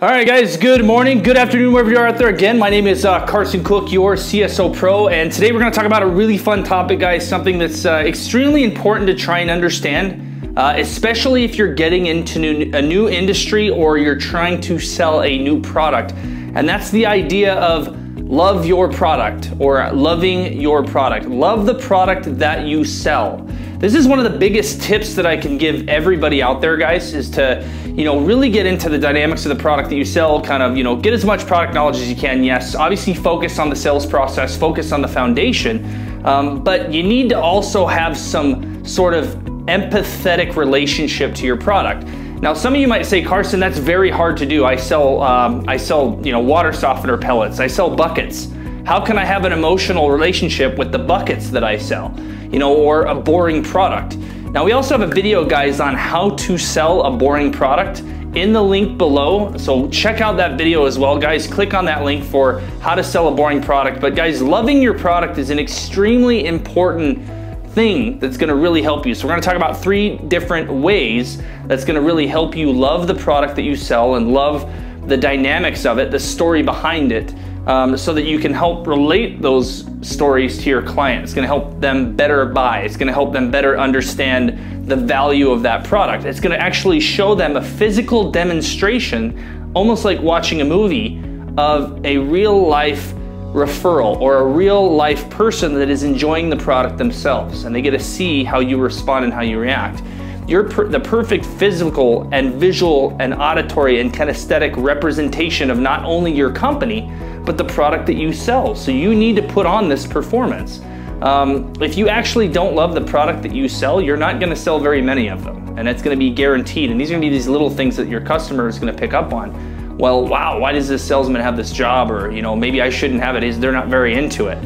All right, guys, good morning, good afternoon, wherever you are out there. Again, my name is Carson Cook, your CSO Pro, and today we're going to talk about a really fun topic, guys, something that's extremely important to try and understand, especially if you're getting into a new industry or you're trying to sell a new product, and that's the idea of love your product or loving your product. Love the product that you sell. This is one of the biggest tips that I can give everybody out there, guys, is to, really get into the dynamics of the product that you sell, kind of, get as much product knowledge as you can. Yes, obviously focus on the sales process, focus on the foundation, but you need to also have some sort of empathetic relationship to your product. Now, some of you might say, Carson, that's very hard to do. I sell water softener pellets. I sell buckets. How can I have an emotional relationship with the buckets that I sell? Or a boring product. Now, we also have a video, guys, on how to sell a boring product in the link below. So check out that video as well, guys. Click on that link for how to sell a boring product. But guys, loving your product is an extremely important thing that's going to really help you. So we're going to talk about 3 different ways that's going to really help you love the product that you sell and love the dynamics of it, the story behind it, so that you can help relate those stories to your client. It's going to help them better buy. It's going to help them better understand the value of that product. It's going to actually show them a physical demonstration, almost like watching a movie, of a real life referral or a real life person that is enjoying the product themselves, and they get to see how you respond and how you react. You're the perfect physical and visual and auditory and kinesthetic representation of not only your company, but the product that you sell. So you need to put on this performance. If you actually don't love the product that you sell, you're not gonna sell very many of them, and it's gonna be guaranteed. And these are gonna be these little things that your customer is gonna pick up on. Well, wow, why does this salesman have this job? Or, maybe I shouldn't have it. They're not very into it,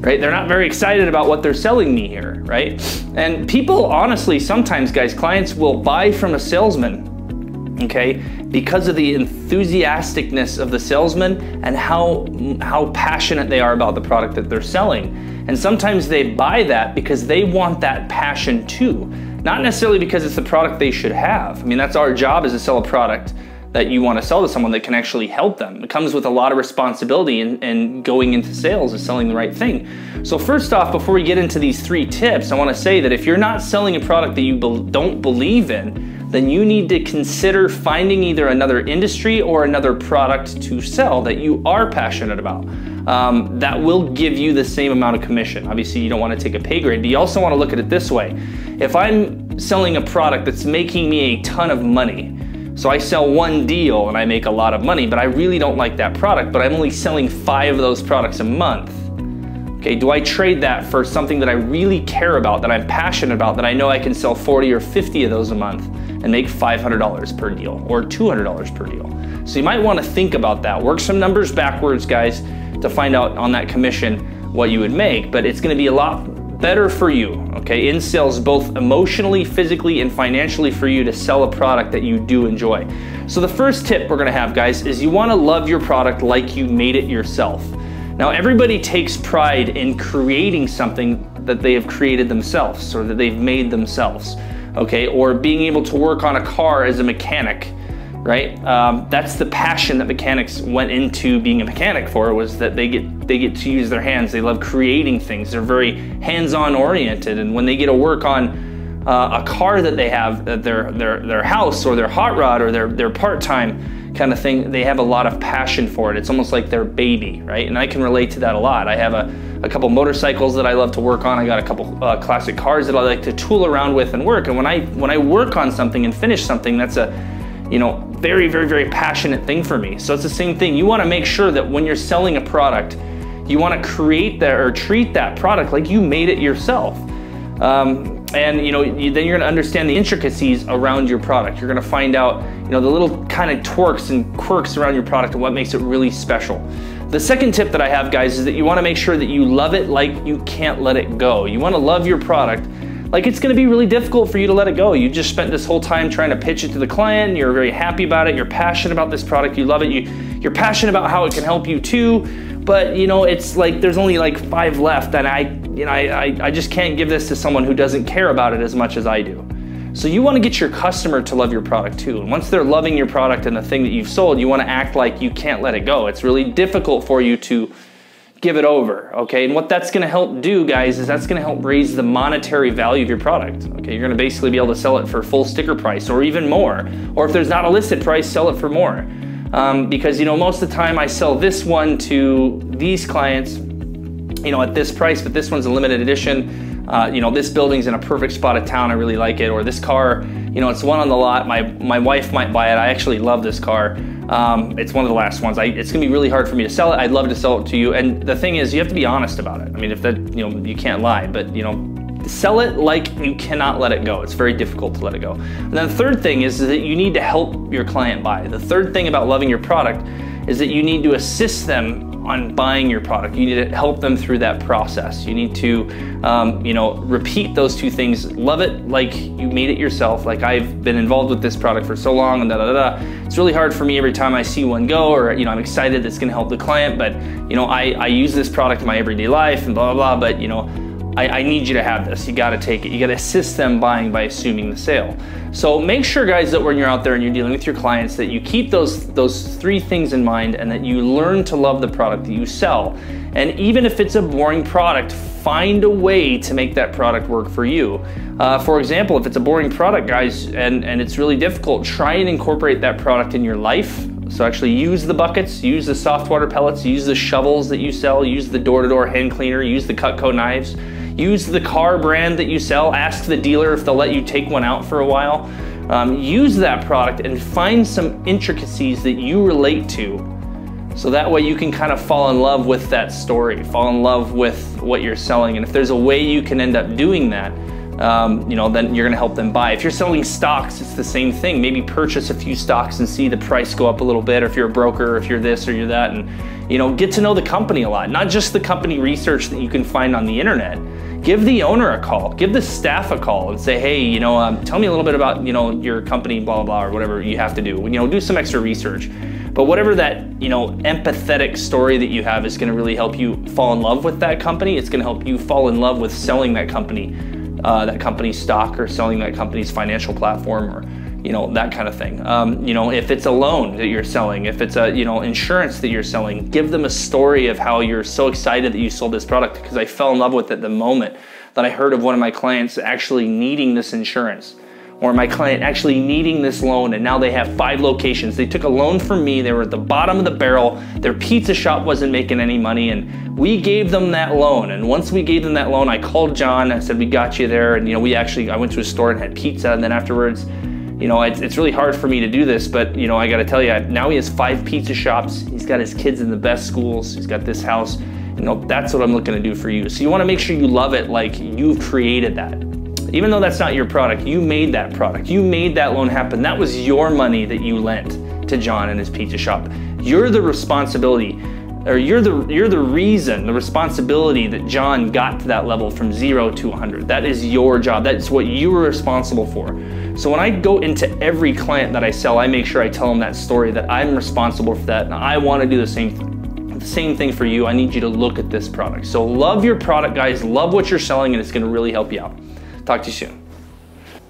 right? They're not very excited about what they're selling me here, right? And people, honestly, sometimes, guys, clients will buy from a salesman, okay, because of the enthusiasticness of the salesman and how passionate they are about the product that they're selling. And sometimes they buy that because they want that passion too, not necessarily because it's the product they should have. I mean, that's our job, is to sell a product that you want to sell to someone that can actually help them. It comes with a lot of responsibility, and going into sales is selling the right thing. So first off, before we get into these 3 tips, I want to say that if you're not selling a product that you don't believe in, then you need to consider finding either another industry or another product to sell that you are passionate about. That will give you the same amount of commission. Obviously, you don't want to take a pay grade, but you also want to look at it this way. If I'm selling a product that's making me a ton of money, so I sell one deal and I make a lot of money, but I really don't like that product, but I'm only selling 5 of those products a month. Okay, do I trade that for something that I really care about, that I'm passionate about, that I know I can sell 40 or 50 of those a month and make $500 per deal or $200 per deal? So you might want to think about that. Work some numbers backwards, guys, to find out on that commission what you would make, but it's going to be a lot better for you, okay, in sales, both emotionally, physically, and financially, for you to sell a product that you do enjoy. So the first tip we're gonna have, guys, is you wanna love your product like you made it yourself. Now, everybody takes pride in creating something that they have created themselves or that they've made themselves, okay, or being able to work on a car as a mechanic, right? That's the passion that mechanics went into being a mechanic for, was that they get to use their hands. They love creating things. They're very hands-on oriented, and when they get to work on a car that they have, their house or their hot rod or their part-time kind of thing, they have a lot of passion for it. It's almost like their baby, right? And I can relate to that a lot. I have a couple motorcycles that I love to work on. I got a couple classic cars that I like to tool around with and work. And when I work on something and finish something, that's a very, very, very passionate thing for me. So it's the same thing. You want to make sure that when you're selling a product, you want to create that or treat that product like you made it yourself. And then you're going to understand the intricacies around your product. You're going to find out, the little kind of twerks and quirks around your product and what makes it really special. The second tip that I have, guys, is that you want to make sure that you love it like you can't let it go. You want to love your product like it's going to be really difficult for you to let it go. You just spent this whole time trying to pitch it to the client. You're very happy about it. You're passionate about this product. You love it. You're passionate about how it can help you too. But it's like there's only like 5 left, and I just can't give this to someone who doesn't care about it as much as I do. So you want to get your customer to love your product too. And once they're loving your product and the thing that you've sold, you want to act like you can't let it go. It's really difficult for you to give it over, okay? And what that's gonna help do, guys, is that's gonna help raise the monetary value of your product, okay? You're gonna basically be able to sell it for full sticker price or even more. Or if there's not a listed price, sell it for more. Because, you know, most of the time I sell this one to these clients, you know, at this price, but this one's a limited edition. You know, this building's in a perfect spot of town, I really like it. Or this car, you know, it's one on the lot, my wife might buy it. I actually love this car. It's one of the last ones. It's gonna be really hard for me to sell it. I'd love to sell it to you. And the thing is, you have to be honest about it. I mean, if that, you know, you can't lie, but you know, sell it like you cannot let it go. It's very difficult to let it go. And then the third thing is that you need to help your client buy. The third thing about loving your product is that you need to assist them on buying your product. You need to help them through that process. You need to, you know, repeat those two things. Love it like you made it yourself. Like, I've been involved with this product for so long and da da da. It's really hard for me every time I see one go, or, you know, I'm excited it's gonna help the client, but, you know, I use this product in my everyday life and blah, blah, blah, but, you know, I need you to have this. You gotta take it. You gotta assist them buying by assuming the sale. So make sure, guys, that when you're out there and you're dealing with your clients, that you keep those three things in mind, and that you learn to love the product that you sell. And even if it's a boring product, find a way to make that product work for you. For example, if it's a boring product, guys, and it's really difficult, try and incorporate that product in your life. So actually use the buckets, use the soft water pellets, use the shovels that you sell, use the door-to-door hand cleaner, use the Cutco knives. Use the car brand that you sell. Ask the dealer if they'll let you take one out for a while. Use that product and find some intricacies that you relate to. So that way you can kind of fall in love with that story, fall in love with what you're selling. And if there's a way you can end up doing that, you know, then you're gonna help them buy. If you're selling stocks, it's the same thing. Maybe purchase a few stocks and see the price go up a little bit, or if you're a broker, or if you're this or you're that, and, you know, get to know the company a lot. Not just the company research that you can find on the internet. Give the owner a call, give the staff a call and say, hey, you know, tell me a little bit about, you know, your company, blah, blah, blah, or whatever you have to do. You know, do some extra research. But whatever that, you know, empathetic story that you have is gonna really help you fall in love with that company. It's gonna help you fall in love with selling that company's stock, or selling that company's financial platform, or, you know, that kind of thing. You know, if it's a loan that you're selling, if it's a, you know, insurance that you're selling, give them a story of how you're so excited that you sold this product. Because I fell in love with it the moment that I heard of one of my clients actually needing this insurance, or my client actually needing this loan, and now they have 5 locations. They took a loan from me, they were at the bottom of the barrel, their pizza shop wasn't making any money, and we gave them that loan. And once we gave them that loan, I called John, I said, we got you there, and, you know, I went to a store and had pizza, and then afterwards, you know, it's really hard for me to do this, but, you know, I gotta tell you, now he has 5 pizza shops, he's got his kids in the best schools, he's got this house. You know, that's what I'm looking to do for you. So you wanna make sure you love it like you've created that. Even though that's not your product, you made that product. You made that loan happen. That was your money that you lent to John and his pizza shop. You're the responsibility, or you're the reason, the responsibility that John got to that level from 0 to 100. That is your job. That's what you were responsible for. So when I go into every client that I sell, I make sure I tell them that story, that I'm responsible for that, and I want to do the same thing for you. I need you to look at this product. So love your product, guys. Love what you're selling, and it's going to really help you out. Talk to you soon.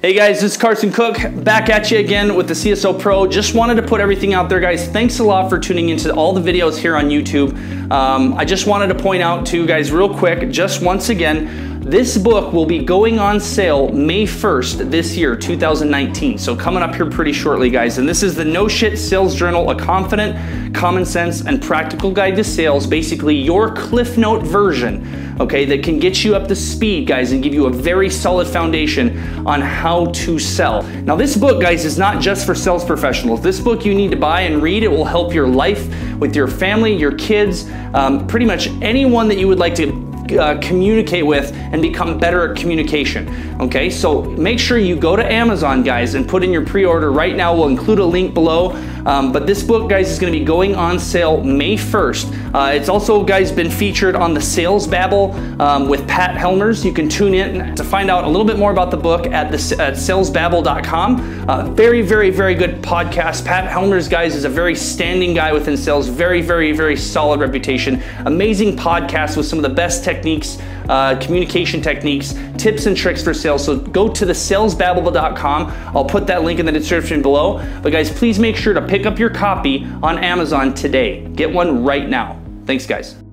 Hey guys, this is Carson Cook, back at you again with the CSO Pro. Just wanted to put everything out there, guys. Thanks a lot for tuning into all the videos here on YouTube. I just wanted to point out to you guys real quick, just once again, this book will be going on sale May 1st this year, 2019. So coming up here pretty shortly, guys. And this is the No Shit Sales Journal, a confident, common sense, and practical guide to sales. Basically your Cliff Note version, okay, that can get you up to speed, guys, and give you a very solid foundation on how to sell. Now this book, guys, is not just for sales professionals. This book you need to buy and read. It will help your life with your family, your kids, pretty much anyone that you would like to communicate with and become better at communication. Okay, so make sure you go to Amazon, guys, and put in your pre-order right now. We'll include a link below. But this book, guys, is going to be going on sale May 1st. It's also, guys, been featured on the Sales Babble with Pat Helmers. You can tune in to find out a little bit more about the book at salesbabble.com. Very, very, very good podcast. Pat Helmers, guys, is a very standing guy within sales. Very, very, very solid reputation. Amazing podcast with some of the best techniques techniques, communication techniques, tips and tricks for sales. So go to thesalesbabble.com. I'll put that link in the description below. But guys, please make sure to pick up your copy on Amazon today. Get one right now. Thanks, guys.